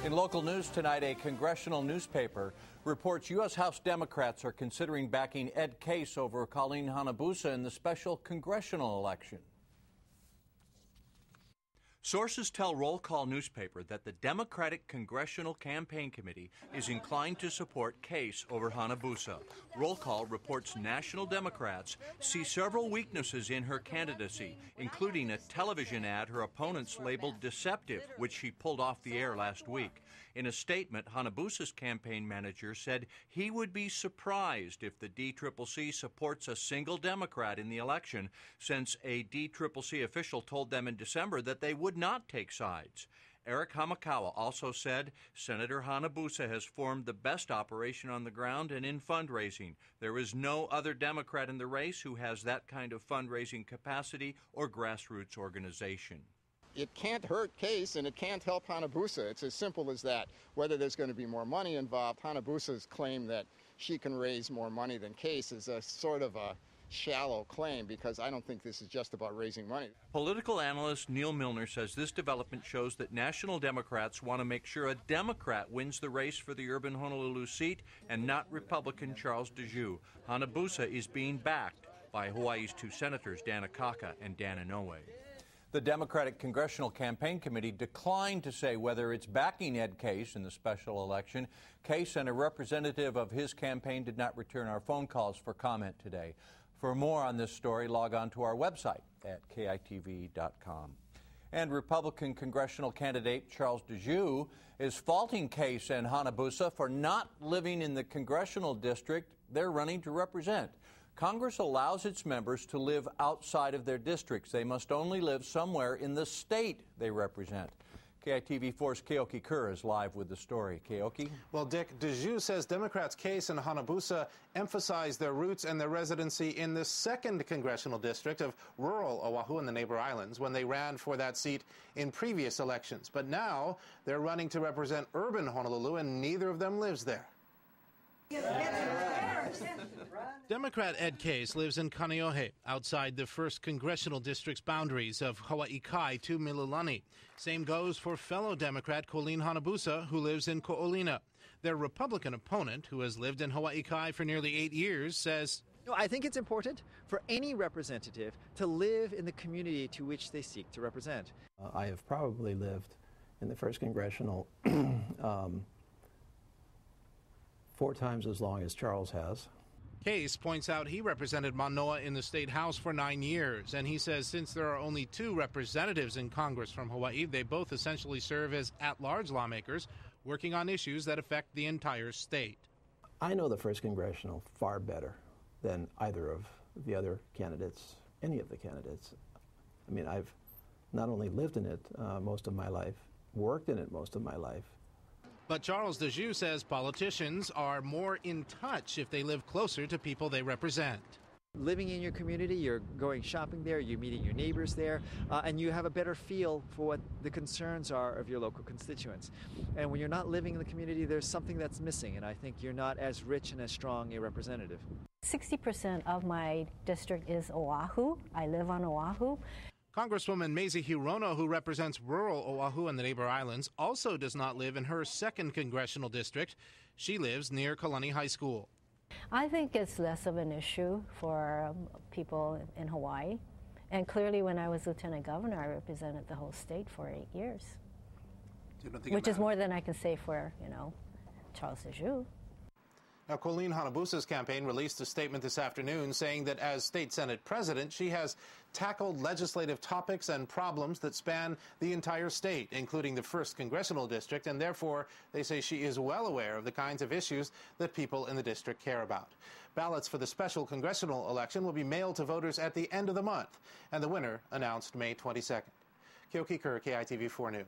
In local news tonight, a congressional newspaper reports U.S. House Democrats are considering backing Ed Case over Colleen Hanabusa in the special congressional election. Sources tell Roll Call newspaper that the Democratic Congressional Campaign Committee is inclined to support Case over Hanabusa. Roll Call reports national Democrats see several weaknesses in her candidacy, including a television ad her opponents labeled deceptive, which she pulled off the air last week. In a statement, Hanabusa's campaign manager said he would be surprised if the DCCC supports a single Democrat in the election, since a DCCC official told them in December that they would not take sides. Eric Hamakawa also said Senator Hanabusa has formed the best operation on the ground and in fundraising. There is no other Democrat in the race who has that kind of fundraising capacity or grassroots organization. It can't hurt Case and it can't help Hanabusa. It's as simple as that. Whether there's going to be more money involved, Hanabusa's claim that she can raise more money than Case is a sort of a shallow claim, because I don't think this is just about raising money. Political analyst Neil Milner says this development shows that national Democrats want to make sure a Democrat wins the race for the urban Honolulu seat and not Republican Charles DeJoux. Hanabusa is being backed by Hawaii's two senators, Dan Akaka and Dan Inouye. The Democratic Congressional Campaign Committee declined to say whether it's backing Ed Case in the special election. Case and a representative of his campaign did not return our phone calls for comment today. For more on this story, log on to our website at KITV.com. And Republican congressional candidate Charles DeJoux is faulting Case and Hanabusa for not living in the congressional district they're running to represent. Congress allows its members to live outside of their districts. They must only live somewhere in the state they represent. KITV4's Keoki Kerr is live with the story. Keoki? Well, Dick, DeJoux says Democrats Case and Hanabusa emphasize their roots and their residency in the 2nd congressional district of rural Oahu and the neighbor islands when they ran for that seat in previous elections. But now they're running to represent urban Honolulu, and neither of them lives there. Democrat Ed Case lives in Kaneohe, outside the 1st Congressional District's boundaries of Hawaii Kai to Mililani. Same goes for fellow Democrat Colleen Hanabusa, who lives in Ko'olina. Their Republican opponent, who has lived in Hawaii Kai for nearly 8 years, says, I think it's important for any representative to live in the community to which they seek to represent. I have probably lived in the 1st Congressional 4 times as long as Charles has. Case points out he represented Manoa in the state house for 9 years, and he says since there are only 2 representatives in Congress from Hawaii, they both essentially serve as at-large lawmakers working on issues that affect the entire state. I know the 1st Congressional far better than either of the other candidates, any of the candidates. I mean, I've not only lived in it most of my life, worked in it most of my life. But Charles DeJoux says politicians are more in touch if they live closer to people they represent. Living in your community, you're going shopping there, you're meeting your neighbors there, and you have a better feel for what the concerns are of your local constituents. And when you're not living in the community, there's something that's missing, and I think you're not as rich and as strong a representative. 60% of my district is Oahu. I live on Oahu. Congresswoman Mazie Hirono, who represents rural Oahu and the neighbor islands, also does not live in her 2nd congressional district. She lives near Kalani High School. I think it's less of an issue for people in Hawaii. And clearly when I was lieutenant governor, I represented the whole state for 8 years. Which is more than I can say for, Charles DeJoux. Now, Colleen Hanabusa's campaign released a statement this afternoon saying that as state Senate president, she has tackled legislative topics and problems that span the entire state, including the 1st Congressional District, and therefore they say she is well aware of the kinds of issues that people in the district care about. Ballots for the special congressional election will be mailed to voters at the end of the month, and the winner announced May 22nd. Keoki Kerr, KITV4 News.